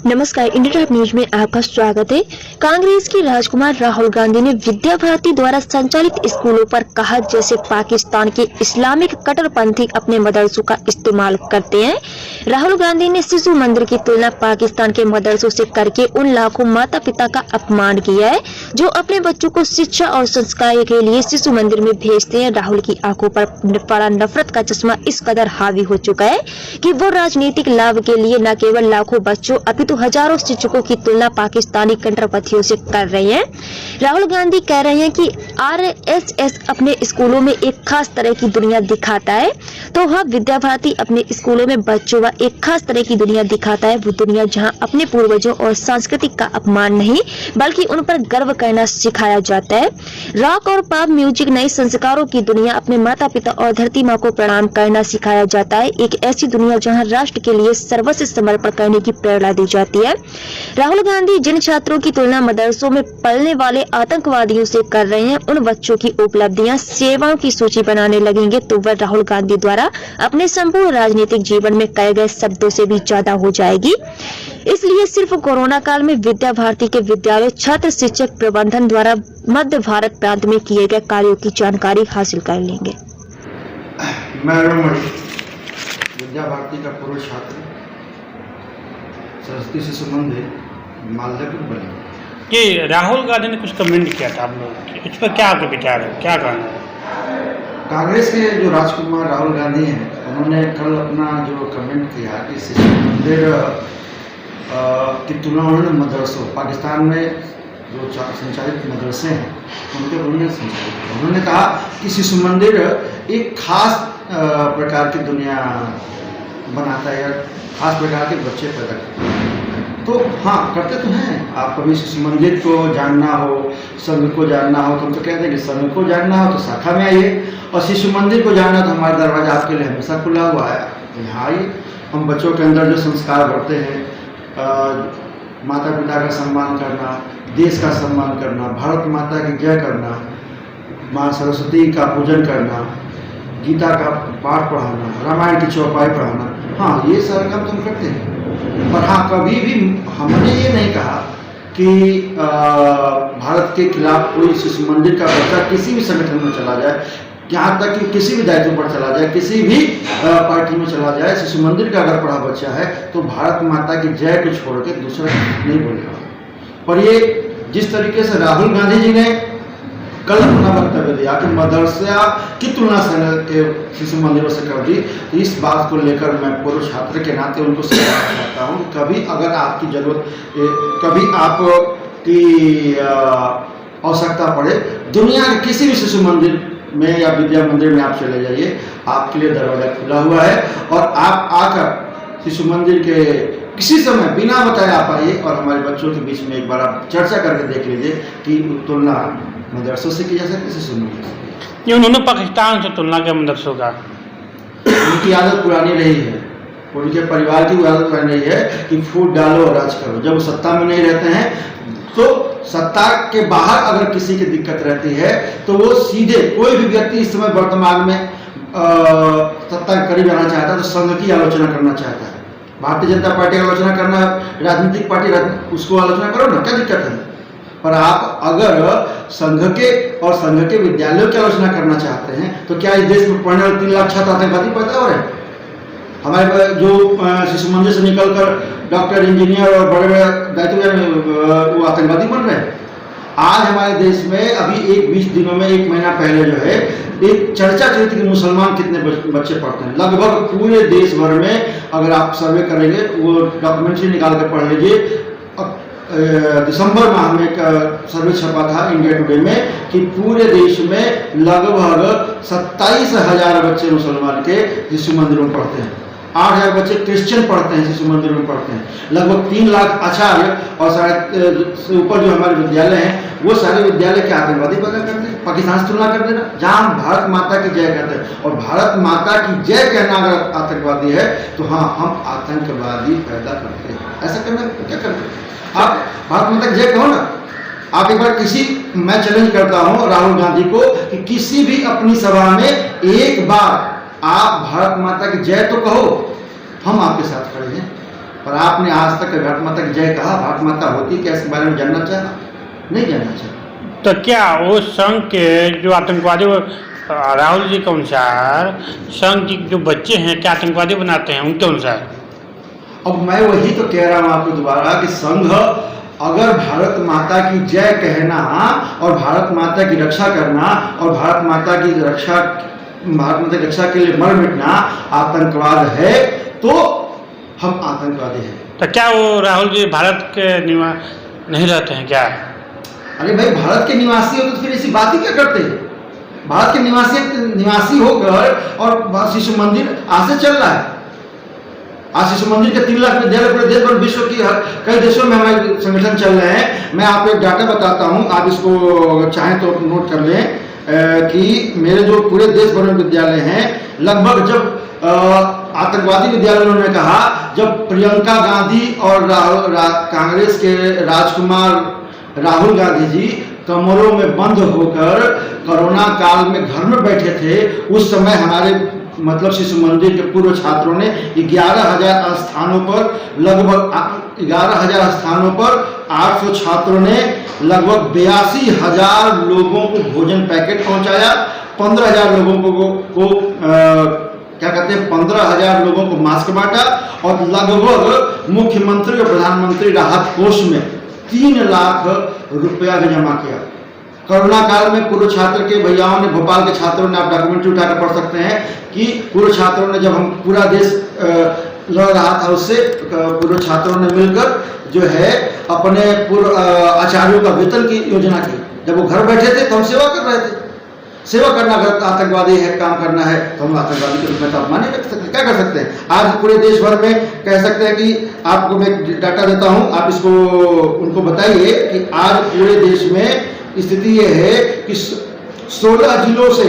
नमस्कार, India type news में आपका स्वागत है। कांग्रेस के राजकुमार राहुल गांधी ने विद्या भारती द्वारा संचालित स्कूलों पर कहा, जैसे पाकिस्तान के इस्लामिक कट्टरपंथी अपने मदरसों का इस्तेमाल करते हैं। राहुल गांधी ने शिशु मंदिर की तुलना पाकिस्तान के मदरसों से करके उन लाखों माता पिता का अपमान किया है जो अपने बच्चों को शिक्षा और संस्कार के लिए शिशु मंदिर में भेजते हैं। राहुल की आंखों पर पड़ा नफरत का चश्मा इस कदर हावी हो चुका है कि वो राजनीतिक लाभ के लिए न केवल लाखों बच्चों अपितु हजारों शिक्षकों की तुलना पाकिस्तानी कट्टरपंथियों से कर रहे हैं। राहुल गांधी कह रहे हैं कि आरएसएस अपने स्कूलों में एक खास तरह की दुनिया दिखाता है, तो वह विद्या भारती अपने स्कूलों में बच्चों व एक खास तरह की दुनिया दिखाता है। वो दुनिया जहां अपने पूर्वजों और सांस्कृतिक का अपमान नहीं बल्कि उन पर गर्व करना सिखाया जाता है। रॉक और पॉप म्यूजिक नए संस्कारों की दुनिया, अपने माता पिता और धरती माँ को प्रणाम करना सिखाया जाता है। एक ऐसी दुनिया जहाँ राष्ट्र के लिए सर्वस्व समर्पण करने की प्रेरणा दी जाती है। राहुल गांधी जिन छात्रों की तुलना मदरसों में पलने वाले आतंकवादियों से कर रहे हैं, उन बच्चों की उपलब्धियां सेवाओं की सूची बनाने लगेंगे तो वह राहुल गांधी द्वारा अपने संपूर्ण राजनीतिक जीवन में कहे गए शब्दों से भी ज्यादा हो जाएगी। इसलिए सिर्फ कोरोना काल में विद्या भारती के विद्यालय छात्र शिक्षक प्रबंधन द्वारा मध्य भारत प्रांत में किए गए कार्यों की जानकारी हासिल कर लेंगे। मैं विद्या भारती का पूर्व छात्र, सरस्वती शिशु मंदिर मालदापुर बने। कि राहुल गांधी ने कुछ कमेंट किया था आप लोग, इस पर क्या आपके विचार है, क्या कहना है? कांग्रेस के जो राजकुमार राहुल गांधी हैं, उन्होंने कल अपना जो कमेंट किया कि शिशु मंदिर की तुलना उन्होंने मदरसों, पाकिस्तान में जो संचालित मदरसे हैं उनके उन्होंने संचालित, उन्होंने कहा कि शिशु मंदिर एक खास प्रकार की दुनिया बनाता है या खास प्रकार के बच्चे पैदा करते हैं। तो हाँ, करते तो हैं। आप कभी शिशु मंदिर को जानना हो, संघ को जानना हो, तो हम तो कहते हैं कि संघ को जानना हो तो शाखा में आइए, और शिशु मंदिर को जानना तो हमारा दरवाजा आपके लिए हमेशा खुला हुआ है। यहाँ आइए, हम बच्चों के अंदर जो संस्कार भरते हैं, माता पिता का सम्मान करना, देश का सम्मान करना, भारत माता की जय करना, माँ सरस्वती का पूजन करना, गीता का पाठ पढ़ाना, रामायण की चौपाई पढ़ाना, हाँ ये सारे काम तुम करते हैं। पर हाँ, कभी भी हमने ये नहीं कहा कि भारत के खिलाफ कोई शिशु मंदिर का बच्चा किसी भी संगठन में चला जाए, यहाँ तक कि किसी भी दायित्व पर चला जाए, किसी भी पार्टी में चला जाए, शिशु मंदिर का अगर पढ़ा बच्चा है तो भारत माता की जय को छोड़ के दूसरा नहीं बोलेगा। पर ये जिस तरीके से राहुल गांधी जी ने कल अपना वक्तव्य दिया कि मदरसा की तुलना के शिशु मंदिरों से कर दी, तो इस बात को लेकर मैं पूर्व छात्र के नाते उनको समझाना चाहता हूँ। कभी अगर आपकी जरूरत, कभी आपकी आवश्यकता पड़े, दुनिया के किसी भी शिशु मंदिर में या विद्या मंदिर में आप चले जाइए, आपके लिए दरवाजा खुला हुआ है। और आप आकर शिशु मंदिर के किसी समय बिना बताए आप आइए और हमारे बच्चों के बीच में एक बार आप चर्चा करके देख लीजिए कि तुलना मदरसों से की जा सकती है, शिशु मंदिर से। ये उन्होंने पाकिस्तान से तुलना किया मदरसों का। उनकी आदत पुरानी रही है, उनके परिवार की आदत पुरानी रही है कि फूट डालो और राज करो। जब वो सत्ता में नहीं रहते हैं तो सत्ता के बाहर अगर किसी की दिक्कत रहती है तो वो सीधे, कोई भी व्यक्ति इस समय वर्तमान में सत्ता के करीब आना चाहता है तो संघ की आलोचना करना चाहता है। भारतीय जनता पार्टी की आलोचना करना, राजनीतिक पार्टी, उसको आलोचना करो ना, क्या दिक्कत है? पर आप अगर संघ के और संघ के विद्यालयों की आलोचना करना चाहते हैं तो क्या इस देश में पढ़ने वाले 3 लाख छात्र आतंकवादी पैदा हो रहे हैं? हमारे जो शिशु मंदिर से निकलकर डॉक्टर, इंजीनियर और बड़े बड़े दायित्व वो आतंकवादी बन रहे हैं। आज हमारे देश में अभी 20 दिनों में, 1 महीना पहले जो है, एक चर्चा चली थी कि मुसलमान कितने बच्चे पढ़ते हैं। लगभग पूरे देश भर में अगर आप सर्वे करेंगे, वो डॉक्यूमेंट्री निकाल कर पढ़ लीजिए। दिसंबर माह में एक सर्वे छपा था इंडिया टुडे में कि पूरे देश में लगभग 27,000 बच्चे मुसलमान के शिशु मंदिरों में पढ़ते हैं, 8,000 बच्चे क्रिश्चियन पढ़ते हैं, शिशु मंदिरों में पढ़ते हैं। लगभग 3 लाख आचार्य और साढ़े ऊपर जो हमारे विद्यालय हैं, वो सारे विद्यालय के आतंकवादी पैदा करते हैं। पाकिस्तान से तुलना कर देना, जहाँ हम भारत माता की जय कहते हैं, और भारत माता की जय कहना अगर आतंकवादी है तो हाँ, हम आतंकवादी पैदा करते हैं। ऐसा करना क्या करते हैं? आप भारत माता की जय कहो ना। आप एक बार मैं चैलेंज करता हूं राहुल गांधी को कि किसी भी अपनी सभा में एक बार आप भारत माता की जय तो कहो, हम आपके साथ खड़े हैं। पर आपने आज तक भारत माता की जय कहा? भारत माता होती क्या, इसके बारे में जानना चाहा? नहीं जानना चाहा। तो क्या वो संघ के जो आतंकवादी राहुल जी के अनुसार संघ के जो बच्चे हैं क्या आतंकवादी बनाते हैं उनके अनुसार? अब मैं वही तो कह रहा हूँ आपको दोबारा कि संघ अगर भारत माता की जय कहना और भारत माता की रक्षा करना और भारत माता की रक्षा के लिए मर मिटना आतंकवाद है तो हम आतंकवादी हैं। तो क्या वो राहुल जी भारत के नहीं रहते हैं क्या? अरे भाई, भारत के निवासी हो तो फिर ऐसी बात ही क्या करते हैं? भारत के निवासी होकर और शिशु मंदिर आज से चल रहा है। आज शिशु मंदिर के 3 लाख विद्यालय पूरे देश भर विश्व की कई देशों में हमारे संगठन चल रहे हैं। मैं आपको एक डाटा बताता हूं, आप इसको चाहें तो नोट कर लें कि मेरे जो पूरे देश भर में विद्यालय हैं, लगभग जब आतंकवादी विद्यालयों ने कहा, जब प्रियंका गांधी और कांग्रेस के राजकुमार राहुल गांधी जी कमरों में बंद होकर कोरोना काल में घर में बैठे थे, उस समय हमारे मतलब शिशु मंदिर के पूर्व छात्रों ने 11,000 स्थानों पर लगभग 11,000 स्थानों पर 800 छात्रों ने लगभग 82,000 लोगों को भोजन पैकेट पहुंचाया। 15,000 लोगों को क्या कहते हैं 15,000 लोगों को मास्क बांटा और लगभग मुख्यमंत्री और प्रधानमंत्री राहत कोष में 3 लाख रुपया भी जमा किया। कोरोना काल में पूर्व छात्र के भैयाओं ने, भोपाल के छात्रों ने, आप डॉक्यूमेंट्री उठाकर पढ़ सकते हैं कि पूर्व छात्रों ने, जब हम पूरा देश लड़ रहा था उससे, पूर्व छात्रों ने मिलकर जो है अपने पूर्व आचार्यों का वेतन की योजना की। जब वो घर बैठे थे तो हम सेवा कर रहे थे। सेवा करना अगर आतंकवादी है, काम करना है तो हम आतंकवादी के रूप में तो अपमान नहीं रख सकते। क्या कर सकते हैं? आज पूरे देश भर में कह सकते हैं कि आपको मैं डाटा देता हूं, आप इसको उनको बताइए कि आज पूरे देश में स्थिति यह है कि 16 जिलों से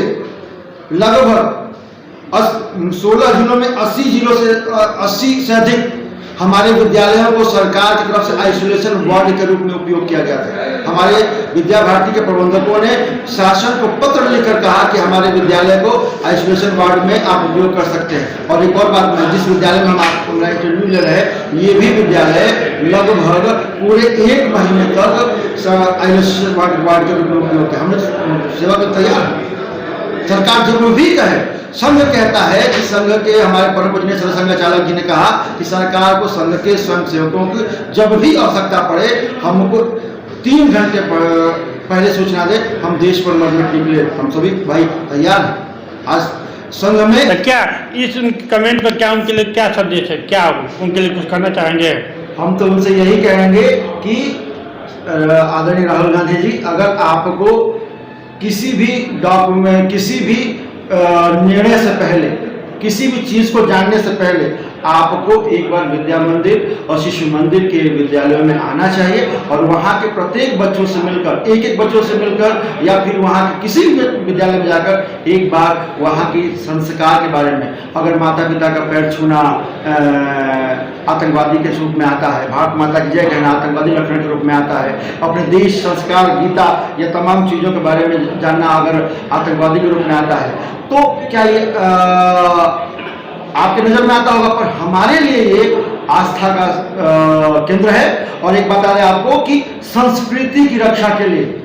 लगभग 16 जिलों में 80 से अधिक हमारे विद्यालयों को सरकार की तरफ से आइसोलेशन वार्ड के रूप में उपयोग किया गया था। हमारे विद्या भारती के प्रबंधकों ने शासन को पत्र लिखकर कहा कि हमारे विद्यालय को आइसोलेशन वार्ड में आप उपयोग कर सकते हैं। और एक और बात, जिस विद्यालय में हम आपको इंटरव्यू ले रहे हैं, ये भी विद्यालय लगभग पूरे 1 महीने तक आइसोलेशन वार्ड के रूप में उपयोग किया। हमने सेवा के तैयार, सरकार जब भी कहे, संघ कहता है कि संघ के हमारे परम पूजनीय सरसंघ चालक जी ने कहा कि सरकार को संघ के स्वयंसेवकों की जब भी आवश्यकता पड़े हमको 3 घंटे पहले सूचना दे, हम देश पर मरने के लिए हम सभी भाई तैयार हैं। आज संघ में तो क्या इस कमेंट पर क्या उनके लिए क्या संदेश है, क्या उनके लिए कुछ करना चाहेंगे? हम तो उनसे यही कहेंगे कि आदरणीय राहुल गांधी जी, अगर आपको किसी भी डॉक्यूमेंट, किसी भी निर्णय से पहले, किसी भी चीज को जानने से पहले आपको एक बार विद्या मंदिर और शिशु मंदिर के विद्यालयों में आना चाहिए और वहाँ के प्रत्येक बच्चों से मिलकर, एक बच्चों से मिलकर या फिर वहाँ के किसी भी विद्यालय में जाकर एक बार वहाँ की संस्कार के बारे में, अगर माता पिता का पैर छूना आतंकवादी के रूप में आता है, भारत माता की जय कहना आतंकवादी लक्षण के रूप में आता है, अपने देश, संस्कार, गीता, ये तमाम चीज़ों के बारे में जानना अगर आतंकवादी के रूप में आता है, तो क्या ये आपके नजर में आता होगा। पर हमारे लिए ये आस्था का केंद्र है। और एक बता दें आपको कि संस्कृति की रक्षा के लिए,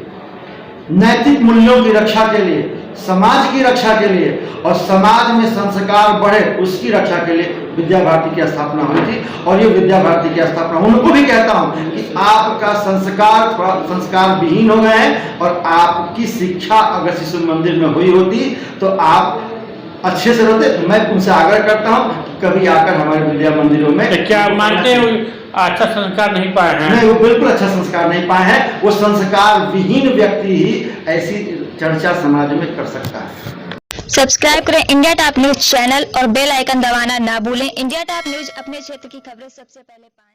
नैतिक मूल्यों की रक्षा के लिए, समाज की रक्षा के लिए और समाज में संस्कार बढ़े उसकी रक्षा के लिए विद्या भारती की स्थापना हुई थी। और ये विद्या भारती की स्थापना, उनको भी कहता हूं कि आपका संस्कार विहीन हो गए हैं और आपकी शिक्षा अगर शिशु मंदिर में हुई होती तो आप अच्छे से रहते। मैं उनसे आग्रह करता हूं कि कभी आकर हमारे विद्या मंदिरों में। तो क्या मानते हैं अच्छा संस्कार नहीं पाए हैं? नहीं, वो बिल्कुल अच्छा संस्कार नहीं पाए हैं। वो संस्कार विहीन व्यक्ति ही ऐसी चर्चा समाज में कर सकता है। सब्सक्राइब करें इंडिया टॉप न्यूज चैनल और बेल आइकन दबाना ना भूलें। इंडिया टॉप न्यूज अपने क्षेत्र की खबरें सबसे पहले पाएं।